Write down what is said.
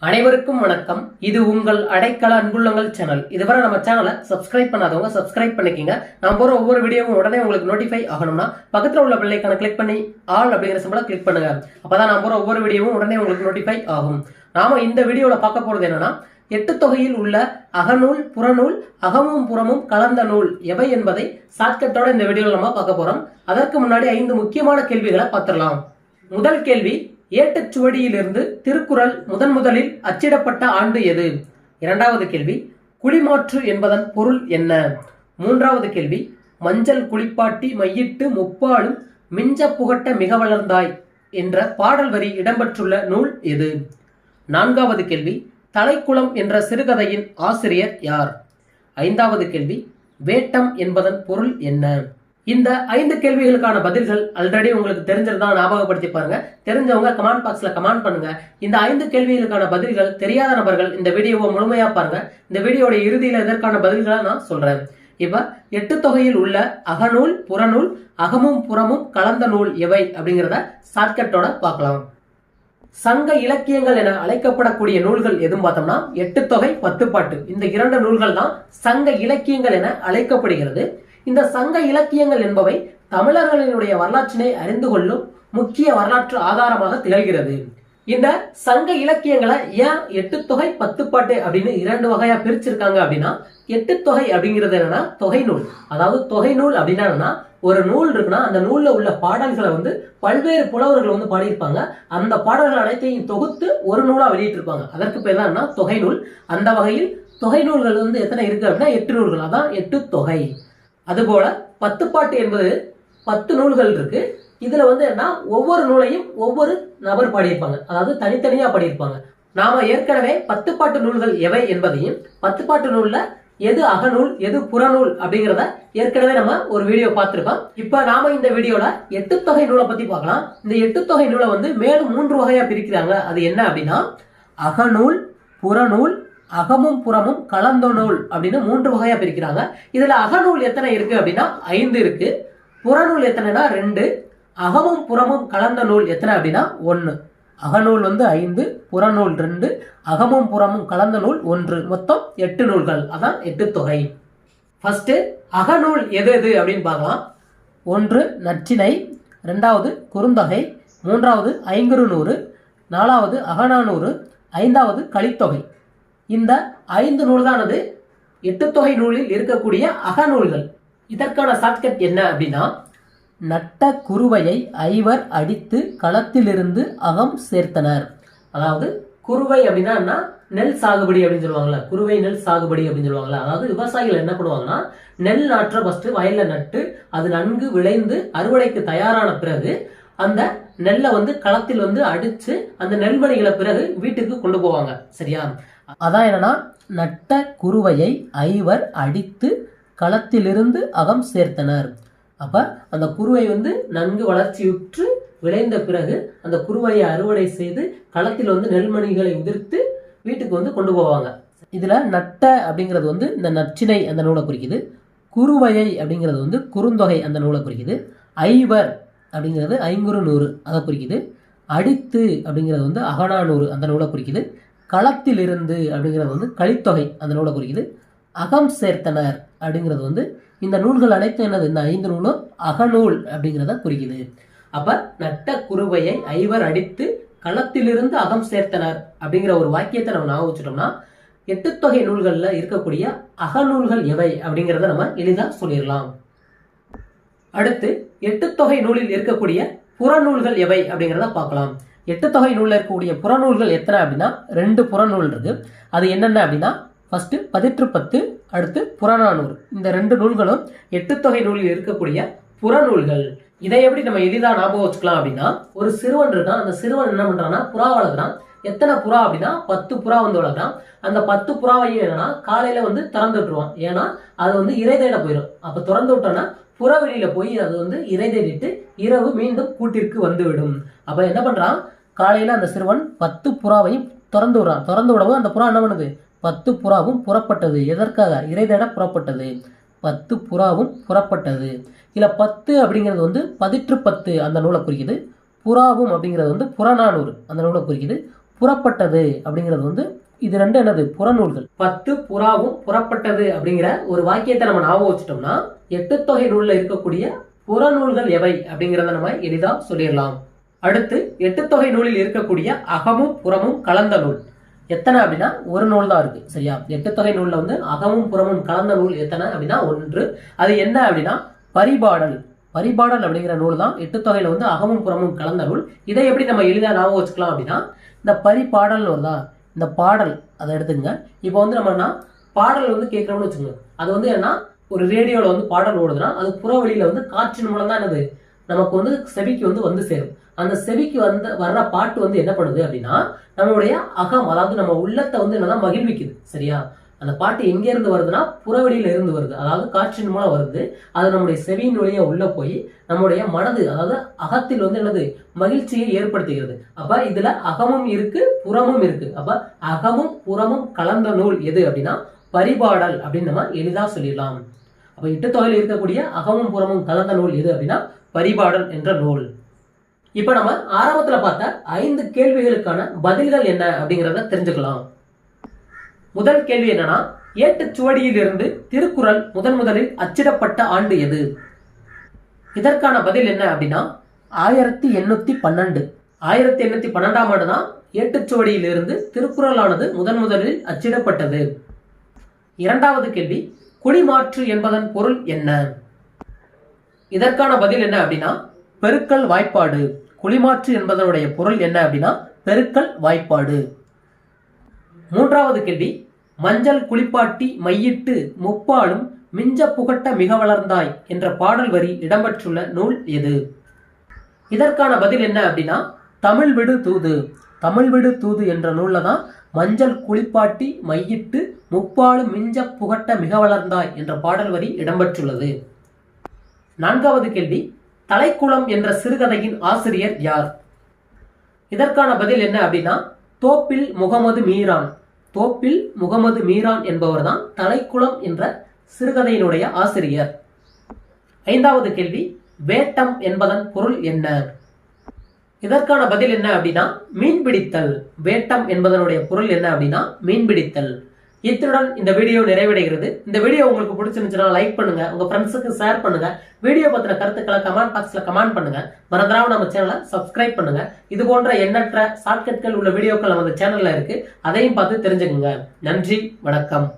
அனைவருக்கும் வணக்கம். இது உங்கள் அடைக்கல அன்புள்ளங்கள் சேனல். இதுவரை நம்ம சேனலை சப்ஸ்கிரைப் பண்ணாதவங்க சப்ஸ்கிரைப் பண்ணிக்கங்க. நான் போற ஒவ்வொரு வீடியோவும் உடனே உங்களுக்கு நோட்டிஃபை ஆகணும்னா பக்கத்துல உள்ள பெல் ஐகானை கிளிக் பண்ணி ஆல் அப்படிங்கிற சிம்பலை கிளிக் பண்ணுங்க. அப்பதான் நான் போற ஒவ்வொரு வீடியோவும் உடனே உங்களுக்கு நோட்டிஃபை ஆகும். நாம இந்த வீடியோல பார்க்க போறது என்னன்னா, எட்டு தொகையில் உள்ள அகநூல், புறநூல், அகமும் புறமும் கலந்த நூல் எவை என்பதை ஷார்ட்கட்டோட இந்த வீடியோல நம்ம பார்க்க போறோம். அதற்கு முன்னாடி 5 முக்கியமான கேள்விகளை பார்த்துடலாம். முதல் கேள்வி, ஏட்டுச்சுவடியிலிருந்து திருக்குறள் முதலில் அச்சிடப்பட்ட ஆண்டு எது? இரண்டாவது கேள்வி, குளிமாற்று என்பதன் பொருள் என்ன? மூன்றாவது கேள்வி, மஞ்சள் குளிப்பாட்டி மையிட்டு முப்பாலும் மிஞ்ச புகட்ட மிக வளர்ந்தாய் என்ற பாடல் வரி இடம்பெற்றுள்ள நூல் எது? நான்காவது கேள்வி, தலைக்குளம் என்ற சிறுகதையின் ஆசிரியர் யார்? ஐந்தாவது கேள்வி, வேட்டம் என்பதன் பொருள் என்ன? இந்த 5 கேள்விகளுக்கான பதில்கள் ஆல்ரெடி உங்களுக்கு தெரிஞ்சிருந்தா ஞாபகப்படுத்தி பாருங்க. தெரிஞ்சவங்க கமெண்ட் பாக்ஸ்ல கமெண்ட் பண்ணுங்க. இந்த 5 கேள்விகளுக்கான பதில்கள் தெரியாத நபர்கள் இந்த வீடியோவை முழுமையா பாருங்க. இந்த வீடியோட இறுதியில இதற்கான பதில்களை நான் சொல்றேன். இப்ப எட்டு தொகையில் உள்ள அகநூல், புறநூல், அகமும் புறமும் கலந்த நூல் எவை அப்படிங்கிறத ஷார்ட்கட்டோட பார்க்கலாம். சங்க இலக்கியங்கள் என அழைக்கப்படக்கூடிய நூல்கள் எதுவும் பார்த்தோம்னா எட்டு தொகை, 10 பாட்டு. இந்த 2 நூல்கள் தான் சங்க இலக்கியங்கள் என அழைக்கப்படுகிறது. இந்த சங்க இலக்கியங்கள் என்பவை தமிழர்களினுடைய வரலாற்றினை அறிந்து கொள்ளும் முக்கிய வரலாற்று ஆதாரமாக திகழ்கிறது. இந்த சங்க இலக்கியங்களை ஏன் எட்டு தொகை, 10 பாட்டு அப்படின்னு 2 வகையா பிரிச்சிருக்காங்க அப்படின்னா, எட்டு தொகை அப்படிங்கிறது என்னன்னா தொகை நூல். அதாவது தொகை நூல் அப்படின்னா என்னன்னா, ஒரு நூல் இருக்குன்னா அந்த நூல்ல உள்ள பாடல்களை பல்வேறு புலவர்கள் பாடியிருப்பாங்க. அந்த பாடல்கள் அனைத்தையும் தொகுத்து ஒரு நூலா வெளியிட்டிருப்பாங்க. அதற்கு பேர் தான் தொகை நூல். அந்த வகையில் தொகை நூல்கள் எத்தனை இருக்கு அப்படின்னா 8 நூல்கள். அதான் எட்டு தொகை. அதுபோல 10 பாட்டு என்பது 10 நூல்கள் இருக்கு. இதுல என்ன, ஒவ்வொரு நூலையும் ஒவ்வொரு நபர் பாடியிருப்பாங்க. அதாவது தனித்தனியா பாடியிருப்பாங்க. நாம ஏற்கனவே 10 பாட்டு நூல்கள் எவை என்பதையும் 10 பாட்டு நூல்ல எது அகநூல் எது புறநூல் அப்படிங்கிறத ஏற்கனவே நம்ம ஒரு வீடியோ பார்த்திருக்கோம். இப்ப நாம இந்த வீடியோல எட்டு தொகை நூலை பத்தி பார்க்கலாம். இந்த எட்டு தொகை நூலை மேலும் 3 வகையா பிரிக்கிறாங்க. அது என்ன அப்படின்னா, அகநூல், புறநூல், அகமும் புறமும் கலந்த நூல் அப்படின்னு 3 வகையா பிரிக்கிறாங்க. இதுல அகநூல் எத்தனை இருக்கு அப்படின்னா 5 இருக்கு. புறநூல் எத்தனைனா 2. அகமும் புறமும் கலந்த நூல் எத்தனை அப்படின்னா 1. அகநூல் 5, புறநூல் 2, அகமும் புறமும் கலந்த நூல் 1. மொத்தம் 8 நூல்கள். அதான் எட்டு தொகை. ஃபர்ஸ்ட் அகநூல் எது எது அப்படின்னு பார்க்கலாம். 1 நற்றிணை, 2வது குறுந்தொகை, 3வது ஐங்குறுநூறு, 4வது அகநானூறு, 5வது கலித்தொகை. இந்த 5 நூல்தானது எட்டு தொகை நூலில் இருக்கக்கூடிய அகநூல்கள். இதற்கான ஷார்ட்கட் என்ன அப்படின்னா, நட்ட குருவையை ஐவர் அடித்து களத்திலிருந்து அகம் சேர்த்தனர். அதாவது குருவை அப்படின்னா நெல் சாகுபடி அப்படின்னு சொல்லுவாங்கல்ல, குருவை நெல் சாகுபடி அப்படின்னு சொல்லுவாங்கல்ல. அதாவது விவசாயிகள் என்ன பண்ணுவாங்கன்னா, நெல் நாற்றை ஃபர்ஸ்ட் வயல்ல நட்டு அது நன்கு விளைந்து அறுவடைக்கு தயாரான பிறகு அந்த நெல்லை களத்தில் அடிச்சு அந்த நெல்மணிகளை பிறகு வீட்டுக்கு கொண்டு போவாங்க. சரியா? அதான் என்னன்னா, நட்ட குருவையை ஐவர் அடித்து களத்திலிருந்து அகம் சேர்த்தனர். அப்ப அந்த குருவை நன்கு வளர்ச்சியுற்று விளைந்த பிறகு அந்த குருவையை அறுவடை செய்து களத்தில் நெல்மணிகளை உதிர்த்து வீட்டுக்கு கொண்டு போவாங்க. இதுல நட்ட அப்படிங்கிறது இந்த நற்றிணை அந்த நூலை குறிக்குது. குருவையை அப்படிங்கிறது குறுந்தொகை அந்த நூலை குறிக்குது. ஐவர் அப்படிங்கிறது ஐங்குறுநூறு அதை குறிக்குது. அடித்து அப்படிங்கிறது அகநானூறு அந்த நூலை குறிக்குது. களத்தில் இருந்து அப்படிங்கிறது கலித்தொகை அந்த நூலை குறிக்குது. அகம் சேர்த்தனர் அப்படிங்கிறது இந்த நூல்கள் அனைத்தும் என்னது, இந்த 5 நூலும் அகநூல் அப்படிங்கிறத குறிக்குது. அப்ப நட்ட குருவையை ஐவர் அடித்து களத்திலிருந்து அகம் சேர்த்தனர் அப்படிங்கிற ஒரு வாக்கியத்தை நம்ம ஞாபகம் வச்சுட்டோம்னா, எட்டு தொகை நூல்கள்ல இருக்கக்கூடிய அகநூல்கள் எவை அப்படிங்கிறத நம்ம எளிதா சொல்லிடலாம். அடுத்து எட்டு தொகை நூலில் இருக்கக்கூடிய புறநூல்கள் எவை அப்படிங்கிறத பார்க்கலாம். எட்டு தொகை நூல்ல இருக்கக்கூடிய புறநூல்கள் எத்தனை அப்படின்னா 2 புறநூல் இருக்கு. அது என்னென்ன அப்படின்னா, ஃபர்ஸ்ட் 18, அடுத்து புறநானூறு. இந்த 2 நூல்களும் எட்டு தொகை நூலில் இருக்கக்கூடிய புறநூல்கள். இதை எப்படி நம்ம எளிதா ஞாபகம் வச்சுக்கலாம் அப்படின்னா, ஒரு சிறுவன் இருக்கான். அந்த சிறுவன் என்ன பண்றான்னா, புறா வளர்க்குறான். எத்தனை புறா அப்படின்னா 10 புறா வளர்க்குறான். அந்த 10 புறாவையும் என்னன்னா காலையில திறந்து விட்டுருவான். ஏன்னா அது இறை தேட போயிடும். அப்ப திறந்து விட்டோம்னா புறவெளியில போய் அது இறை தேடிட்டு இரவு மீண்டும் கூட்டிற்கு வந்துவிடும். அப்ப என்ன பண்றான், காலையில அந்த சிறுவன் 10 புறாவையும் திறந்து விடுறான். திறந்து விடவும் அந்த புறா என்ன பண்ணுது, 10 புறாவும் புறப்பட்டது. எதற்காக? இறை தேட புறப்பட்டது. 10 புறாவும் புறப்பட்டது. இல்ல 10 அப்படிங்கிறது 18 அந்த நூலை குறிக்குது. புறாவும் அப்படிங்கிறது புறநானூறு அந்த நூலை குறிக்குது. புறப்பட்டது அப்படிங்கிறது வந்து இது ரெண்டு என்னது புறநூல்கள். 10 புறாவும் புறப்பட்டது அப்படிங்கிற ஒரு வாக்கியத்தை நம்ம ஞாபகம் வச்சுட்டோம்னா எட்டுத்தொகை நூல்ல இருக்கக்கூடிய புறநூல்கள் எவை அப்படிங்கிறத நம்ம எளிதா சொல்லிடலாம். அடுத்து எட்டுத்தொகை நூலில் இருக்கக்கூடிய அகமும் புறமும் கலந்த நூல் எத்தனை அப்படின்னா ஒரு நூல் தான் இருக்கு. சரியா? எட்டுத்தொகை நூல்ல வந்து அகமும் புறமும் கலந்த நூல் எத்தனை அப்படின்னா 1. அது என்ன அப்படின்னா பரிபாடல். பரிபாடல் அப்படிங்கிற நூல் தான் எட்டுத்தொகையில வந்து அகமும் புறமும் கலந்த நூல். இதை எப்படி நம்ம எளிதா ஞாபகம் வச்சுக்கலாம் அப்படின்னா இந்த பரிபாடல் நூல் தான். இந்த பாடல் அதை எடுத்துங்க. இப்போ வந்து நம்ம பாடல் வந்து கேட்கறோம்னு வச்சுக்கோங்க. அது வந்து என்ன, ஒரு ரேடியோல வந்து பாடல் ஓடுதுன்னா அது புற வழியில வந்து காற்றின் மூலம் தான் என்னது நமக்கு வந்து செவிக்கு வந்து சேரும். அந்த செவிக்கு வர்ற பாட்டு வந்து என்ன பண்ணுது அப்படின்னா நம்மளுடைய அகம், அதாவது நம்ம உள்ளத்தை வந்து என்னதான் மகிழ்விக்குது. சரியா? அந்த பாட்டு எங்க இருந்து வருதுன்னா புறவெளியில இருந்து வருது, அதாவது காற்றின் மூலம் வருது. அது நம்முடைய செவியின் வழியா உள்ள போய் நம்முடைய மனது, அதாவது அகத்தில் வந்து என்னது மகிழ்ச்சியை ஏற்படுத்துகிறது. அப்ப இதுல அகமும் இருக்கு புறமும் இருக்கு. அப்ப அகமும் புறமும் கலந்த நூல் எது அப்படின்னா பரிபாடல் அப்படின்னு நம்ம எளிதா சொல்லிடலாம். அப்ப எட்டுத்தொகையில் இருக்கக்கூடிய அகமும் புறமும் கலந்த நூல் எது அப்படின்னா பரிபாடல் என்ற நூல். இப்ப நம்ம ஆரம்பத்துல பார்த்த 5 கேள்விகளுக்கான பதில்கள் என்ன அப்படிங்கறத தெரிஞ்சுக்கலாம். முதல் கேள்வி என்னன்னா, ஏட்டுச்சுவடியில் இருந்து திருக்குறள் முதலில் அச்சிடப்பட்ட ஆண்டு எது? இதற்கான பதில் என்ன அப்படின்னா 1812. 1812ஆம் ஆண்டு தான் ஏட்டுச்சுவடியில் இருந்து திருக்குறளானது முதலில் அச்சிடப்பட்டது. இரண்டாவது கேள்வி, குடிமாற்று என்பதன் பொருள் என்ன? இதற்கான பதில் என்ன அப்படின்னா பெருக்கல் வாய்ப்பாடு. குடிமாற்று என்பதனுடைய பொருள் என்ன அப்படின்னா பெருக்கல் வாய்ப்பாடு. மூன்றாவது கேள்வி, மஞ்சள் குளிப்பாட்டி மையிட்டு முப்பாலும் மிஞ்ச புகட்ட மிக வளர்ந்தாய் என்ற பாடல் வரி இடம்பெற்றுள்ள நூல் எது? இதற்கான பதில் என்ன அப்படின்னா தமிழ் விடு தூது. தமிழ் விடு தூது என்ற நூல்ல தான் மஞ்சள் குளிப்பாட்டி மையிட்டு முப்பாலும் மிஞ்ச புகட்ட மிக வளர்ந்தாய் என்ற பாடல் வரி இடம்பெற்றுள்ளது. நான்காவது கேள்வி, தலைக்குளம் என்ற சிறுகதையின் ஆசிரியர் யார்? இதற்கான பதில் என்ன அப்படின்னா தோப்பில் முகமது மீரான். தோப்பில் முகமது மீரான் என்பவர் தான் தலைக்குளம் என்ற சிறுகதையினுடைய ஆசிரியர். ஐந்தாவது கேள்வி, வேட்டம் என்பதன் பொருள் என்ன? இதற்கான பதில் என்ன அப்படின்னா மீன்பிடித்தல். வேட்டம் என்பதனுடைய பொருள் என்ன அப்படின்னா மீன்பிடித்தல். இத்துடன் இந்த வீடியோ நிறைவடைகிறது. இந்த வீடியோ உங்களுக்கு பிடிச்சிருந்துச்சுன்னா லைக் பண்ணுங்க, உங்க ஃப்ரெண்ட்ஸுக்கு ஷேர் பண்ணுங்க. வீடியோ பத்தின கருத்துக்களை கமெண்ட் பாக்ஸ்ல கமெண்ட் பண்ணுங்க. மறந்துடாம நம்ம சேனலை சப்ஸ்கிரைப் பண்ணுங்க. இது போன்ற எண்ணற்ற ஷார்ட்கட்கள் உள்ள வீடியோக்கள் நம்ம சேனல்ல இருக்கு, அதையும் பார்த்து தெரிஞ்சுக்கோங்க. நன்றி, வணக்கம்.